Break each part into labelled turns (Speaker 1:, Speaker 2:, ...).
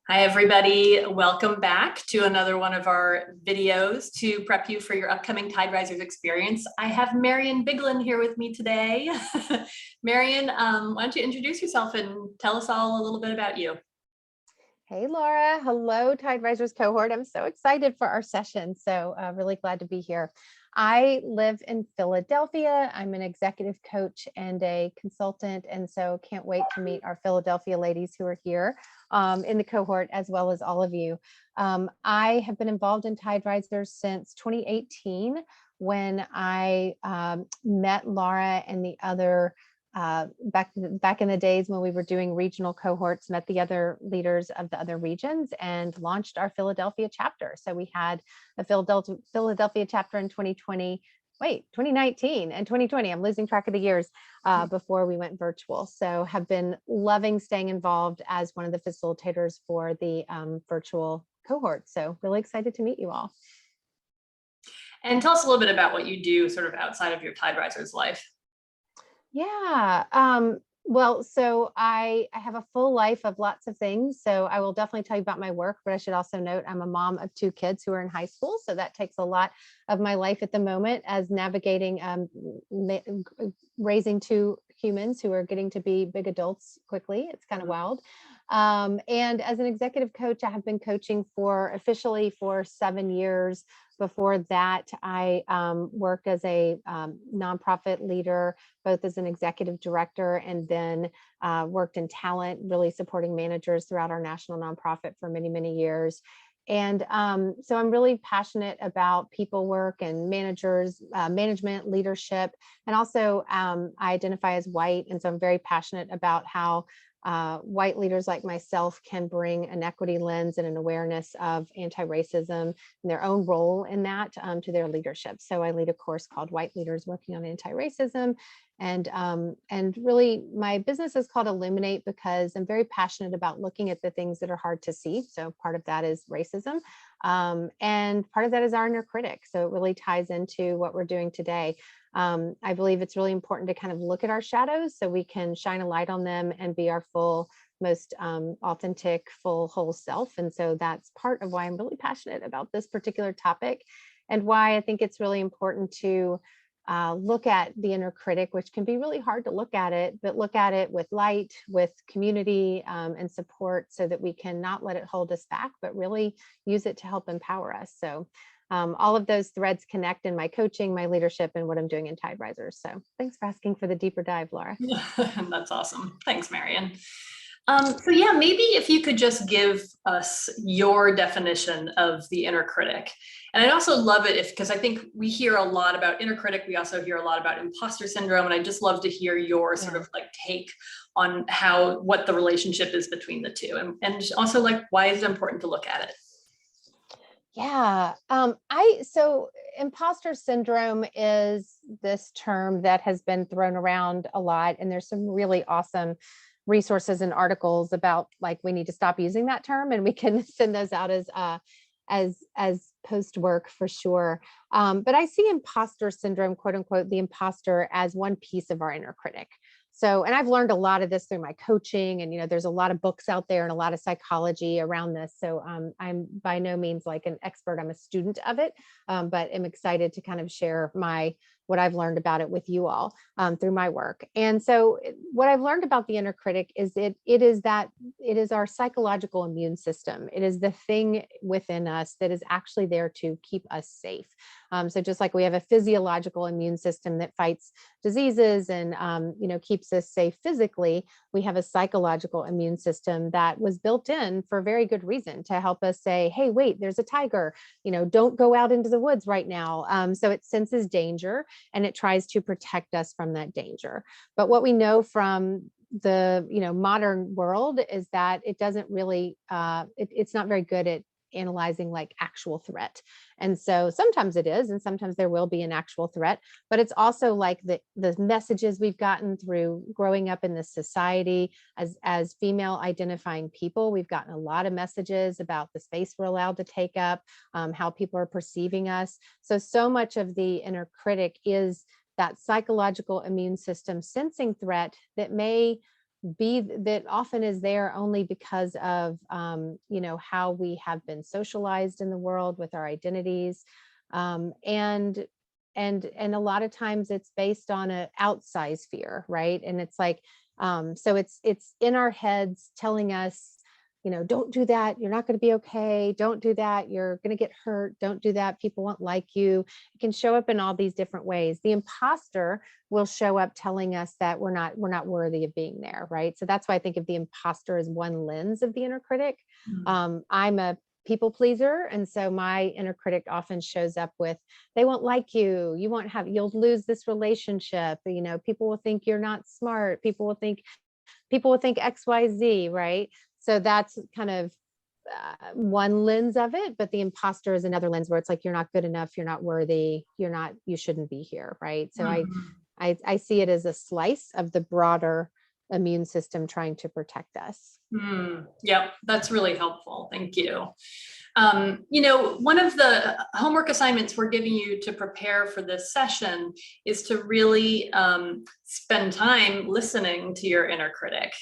Speaker 1: Hi, everybody. Welcome back to another one of our videos to prep you for your upcoming Tide Risers experience. I have Marion Biglan here with me today. Marion, why don't you introduce yourself and tell us all a little bit about you?
Speaker 2: Hey, Laura. Hello, Tide Risers cohort. I'm so excited for our session. So really glad to be here. I live in Philadelphia. I'm an executive coach and a consultant. And so can't wait to meet our Philadelphia ladies who are here in the cohort, as well as all of you. I have been involved in Tide Risers since 2018 when I met Lara and the other back in the days when we were doing regional cohorts, met the other leaders of the other regions and launched our Philadelphia chapter. So we had a Philadelphia chapter in 2019 and 2020. I'm losing track of the years before we went virtual. So have been loving staying involved as one of the facilitators for the virtual cohort. So really excited to meet you all.
Speaker 1: And tell us a little bit about what you do sort of outside of your Tide Risers life.
Speaker 2: Yeah. Well, so I have a full life of lots of things. So I will definitely tell you about my work, but I should also note I'm a mom of two kids who are in high school. So that takes a lot of my life at the moment as navigating raising two humans who are getting to be big adults quickly. It's kind of wild. And as an executive coach, I have been coaching officially for 7 years. Before that, I worked as a nonprofit leader, both as an executive director and then worked in talent, really supporting managers throughout our national nonprofit for many, many years. And so I'm really passionate about people work and management, leadership, and also I identify as white. And so I'm very passionate about how white leaders like myself can bring an equity lens and an awareness of anti-racism and their own role in that to their leadership. So I lead a course called White Leaders Working on Anti-Racism. And really my business is called Illuminate because I'm very passionate about looking at the things that are hard to see. So part of that is racism. And part of that is our inner critic. So it really ties into what we're doing today. I believe it's really important to kind of look at our shadows so we can shine a light on them and be our full, most authentic, full, whole self. And so that's part of why I'm really passionate about this particular topic and why I think it's really important to look at the inner critic, which can be really hard to look at it, but look at it with light, with community and support so that we can not let it hold us back, but really use it to help empower us. So all of those threads connect in my coaching, my leadership, and what I'm doing in Tide Risers. So thanks for asking for the deeper dive, Laura.
Speaker 1: That's awesome. Thanks, Marion. So yeah, maybe if you could just give us your definition of the inner critic. And I'd also love it because I think we hear a lot about inner critic. We also hear a lot about imposter syndrome. And I just love to hear your sort of like take on what the relationship is between the two. And also like, why is it important to look at it?
Speaker 2: Yeah, so imposter syndrome is this term that has been thrown around a lot, and there's some really awesome resources and articles about like we need to stop using that term, and we can send those out as post work for sure. But I see imposter syndrome, quote unquote, the imposter as one piece of our inner critic. So, and I've learned a lot of this through my coaching and, there's a lot of books out there and a lot of psychology around this. So I'm by no means like an expert, I'm a student of it, but I'm excited to kind of share what I've learned about it with you all through my work. And so what I've learned about the inner critic is it is our psychological immune system. It is the thing within us that is actually there to keep us safe. So just like we have a physiological immune system that fights diseases and keeps us safe physically, we have a psychological immune system that was built in for very good reason to help us say, hey, wait, there's a tiger, don't go out into the woods right now. So it senses danger and it tries to protect us from that danger. But what we know from the modern world is that it doesn't really it's not very good at analyzing like actual threat. And so sometimes it is, and sometimes there will be an actual threat, but it's also like the messages we've gotten through growing up in this society as female identifying people. We've gotten a lot of messages about the space we're allowed to take up, how people are perceiving us. So much of the inner critic is that psychological immune system sensing threat that may that often is there only because of, how we have been socialized in the world with our identities. And a lot of times it's based on an outsized fear, right? And it's like, so it's in our heads telling us, don't do that. You're not going to be okay. Don't do that. You're going to get hurt. Don't do that. People won't like you. It can show up in all these different ways. The imposter will show up telling us that we're not worthy of being there, right? So that's why I think of the imposter as one lens of the inner critic. I'm a people pleaser, and so my inner critic often shows up with, they won't like you. You'll lose this relationship. People will think you're not smart. People will think XYZ, right? So that's kind of one lens of it, but the imposter is another lens where it's like, you're not good enough, you're not worthy, you shouldn't be here, right? So I see it as a slice of the broader immune system trying to protect us.
Speaker 1: Yep, that's really helpful. Thank you. One of the homework assignments we're giving you to prepare for this session is to really spend time listening to your inner critic.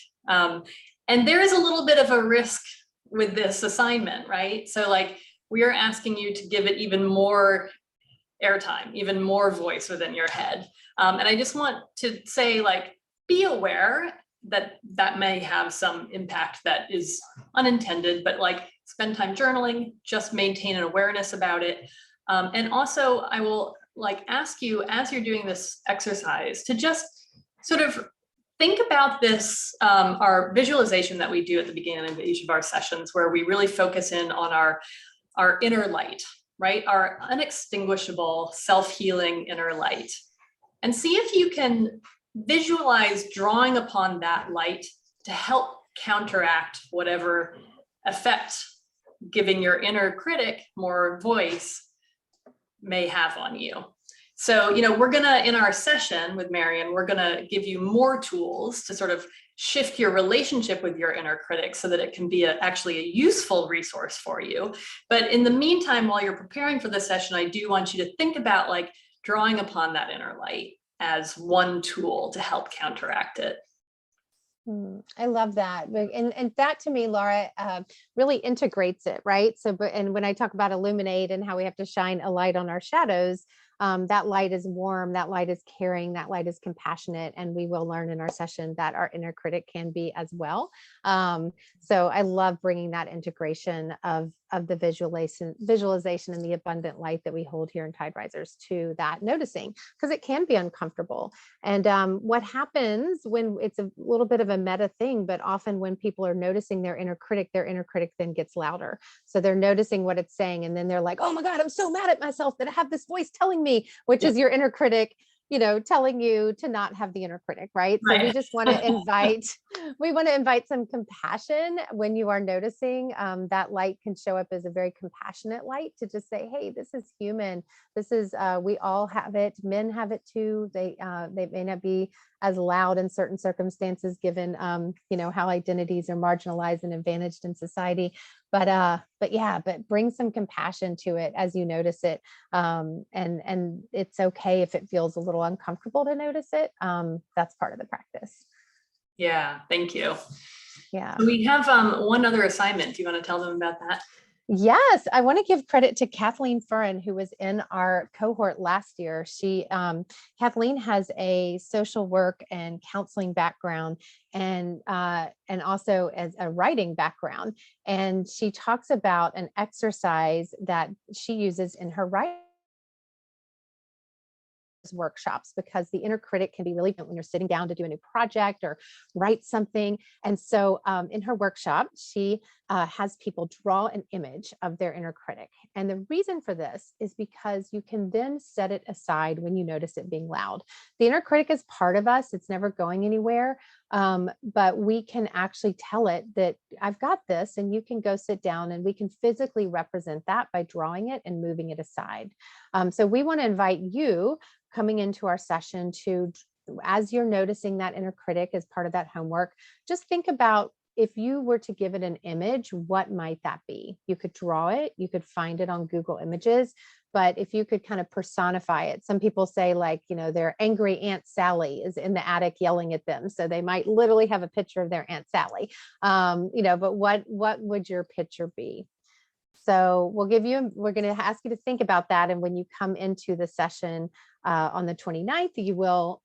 Speaker 1: And there is a little bit of a risk with this assignment, right? So like, we are asking you to give it even more airtime, even more voice within your head. And I just want to say, like, be aware that that may have some impact that is unintended, but like, spend time journaling, just maintain an awareness about it. And also I will ask you, as you're doing this exercise, to just sort of think about this, our visualization that we do at the beginning of each of our sessions, where we really focus in on our inner light, right? Our unextinguishable, self-healing inner light. And see if you can visualize drawing upon that light to help counteract whatever effect giving your inner critic more voice may have on you. So, we're gonna, in our session with Marion, we're gonna give you more tools to sort of shift your relationship with your inner critic so that it can be actually a useful resource for you. But in the meantime, while you're preparing for the session, I do want you to think about drawing upon that inner light as one tool to help counteract it.
Speaker 2: I love that. And that to me, Lara, really integrates it, right? So, and when I talk about illuminate and how we have to shine a light on our shadows, that light is warm, that light is caring, that light is compassionate. And we will learn in our session that our inner critic can be as well. So I love bringing that integration of the visualization and the abundant light that we hold here in Tide Risers to that noticing, because it can be uncomfortable. And what happens when it's a little bit of a meta thing, but often when people are noticing their inner critic then gets louder. So they're noticing what it's saying. And then they're like, oh my God, I'm so mad at myself that I have this voice telling me, which is your inner critic, telling you to not have the inner critic, right? So we just want to invite some compassion when you are noticing. That light can show up as a very compassionate light to just say, hey, this is human. This is, we all have it. Men have it too. They may not be as loud in certain circumstances, given, how identities are marginalized and advantaged in society. But bring some compassion to it as you notice it. And it's okay if it feels a little uncomfortable to notice it. That's part of the practice.
Speaker 1: Yeah, thank you.
Speaker 2: Yeah.
Speaker 1: We have one other assignment. Do you want to tell them about that?
Speaker 2: Yes, I want to give credit to Kathleen Furran, who was in our cohort last year. Kathleen has a social work and counseling background, and also as a writing background. And she talks about an exercise that she uses in her writing workshops, because the inner critic can be really when you're sitting down to do a new project or write something. And so in her workshop, she has people draw an image of their inner critic. And the reason for this is because you can then set it aside when you notice it being loud. The inner critic is part of us. It's never going anywhere. But we can actually tell it that I've got this, and you can go sit down, and we can physically represent that by drawing it and moving it aside. So we want to invite you coming into our session to, as you're noticing that inner critic as part of that homework, just think about if you were to give it an image, what might that be? You could draw it, you could find it on Google Images, but if you could kind of personify it, some people say like, their angry Aunt Sally is in the attic yelling at them. So they might literally have a picture of their Aunt Sally, but what would your picture be? So we're going to ask you to think about that. And when you come into the session on the 29th, you will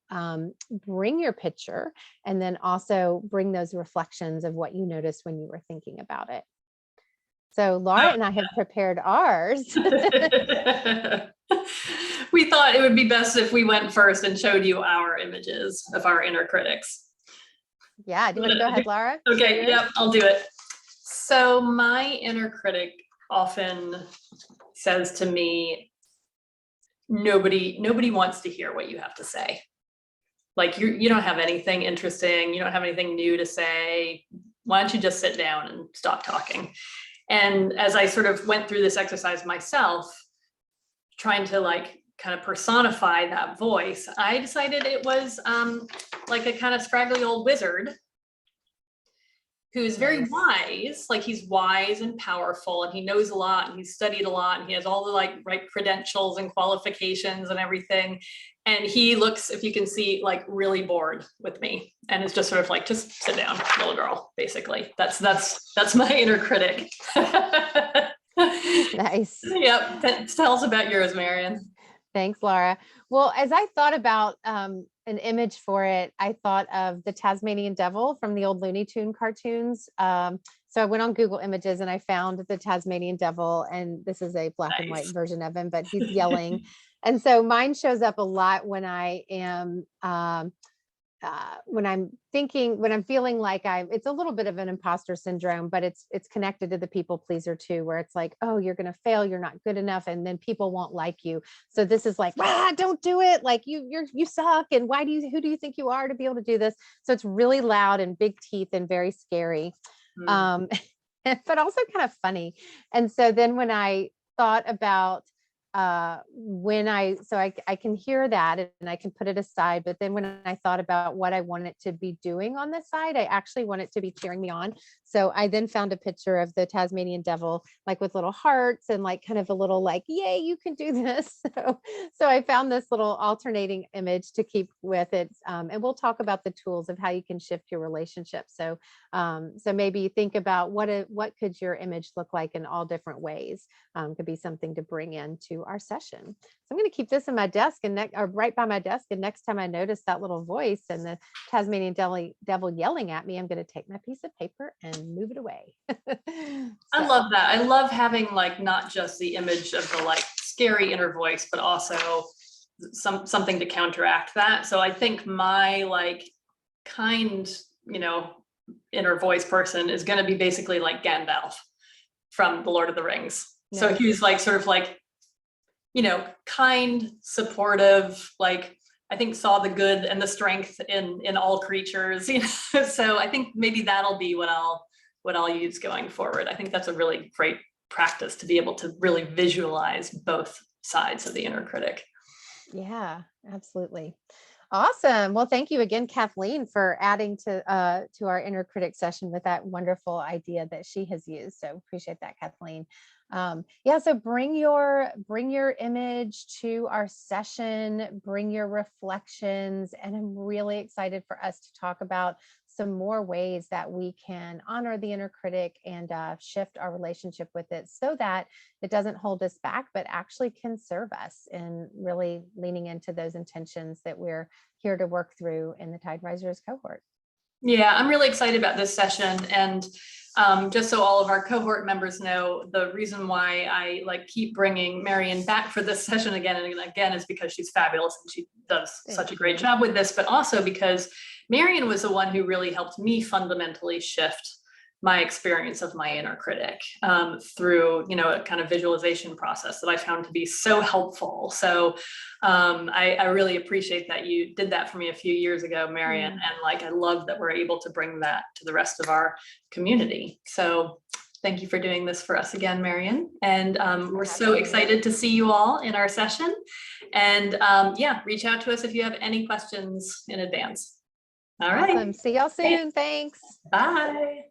Speaker 2: bring your picture and then also bring those reflections of what you noticed when you were thinking about it. So Lara and I have prepared ours.
Speaker 1: We thought it would be best if we went first and showed you our images of our inner critics.
Speaker 2: Yeah, do you want to go ahead, Lara?
Speaker 1: Okay, yep, I'll do it. So my inner critic often says to me, nobody wants to hear what you have to say. Like you don't have anything interesting, you don't have anything new to say. Why don't you just sit down and stop talking? And as I sort of went through this exercise myself, trying to like kind of personify that voice, I decided it was like a kind of scraggly old wizard who's very wise, like he's wise and powerful and he knows a lot and he's studied a lot and he has all the like right credentials and qualifications and everything. And he looks, if you can see, like really bored with me and it's just sort of like, just sit down, little girl, basically. That's my inner critic.
Speaker 2: Nice.
Speaker 1: Yep. Tell us about yours, Marion.
Speaker 2: Thanks, Lara. Well, as I thought about an image for it, I thought of the Tasmanian Devil from the old Looney Tune cartoons. So I went on Google Images and I found the Tasmanian Devil, and this is a black and white version of him, but he's yelling. And so mine shows up a lot when I am when I'm feeling like it's a little bit of an imposter syndrome, but it's connected to the people pleaser too, where it's like, oh, you're going to fail, you're not good enough, and then people won't like you. So this is like, don't do it. Like you suck. And who do you think you are to be able to do this? So it's really loud and big teeth and very scary, but also kind of funny. And so then when I thought about I can hear that and I can put it aside. But then when I thought about what I want it to be doing on this side, I actually want it to be cheering me on. So I then found a picture of the Tasmanian Devil, like with little hearts and like kind of a little like, yay, you can do this. So I found this little alternating image to keep with it. And we'll talk about the tools of how you can shift your relationship. So maybe think about what could your image look like in all different ways. Could be something to bring into our session. So I'm going to keep this in my desk or right by my desk. And next time I notice that little voice and the Tasmanian devil yelling at me, I'm going to take my piece of paper and move it away.
Speaker 1: I love that. I love having like not just the image of the like scary inner voice, but also something to counteract that. So I think my like kind, inner voice person is going to be basically like Gandalf from The Lord of the Rings. Nice. So he's like sort of like, kind, supportive, like I think saw the good and the strength in all creatures, So I think maybe that'll be what I'll use going forward. I think that's a really great practice to be able to really visualize both sides of the inner critic.
Speaker 2: Yeah, absolutely. Awesome. Well, thank you again, Kathleen, for adding to our inner critic session with that wonderful idea that she has used. So appreciate that, Kathleen. So bring your image to our session, bring your reflections, and I'm really excited for us to talk about some more ways that we can honor the inner critic and shift our relationship with it so that it doesn't hold us back, but actually can serve us in really leaning into those intentions that we're here to work through in the Tide Risers cohort.
Speaker 1: Yeah, I'm really excited about this session. And just so all of our cohort members know, the reason why I keep bringing Marion back for this session again and again is because she's fabulous and she does such a great job with this, but also because Marion was the one who really helped me fundamentally shift my experience of my inner critic through, a kind of visualization process that I found to be so helpful. So I really appreciate that you did that for me a few years ago, Marion. And I love that we're able to bring that to the rest of our community. So thank you for doing this for us again, Marion. And we're so excited to see you all in our session. And reach out to us if you have any questions in advance. All right.
Speaker 2: Awesome. See y'all soon. Thanks.
Speaker 1: Bye.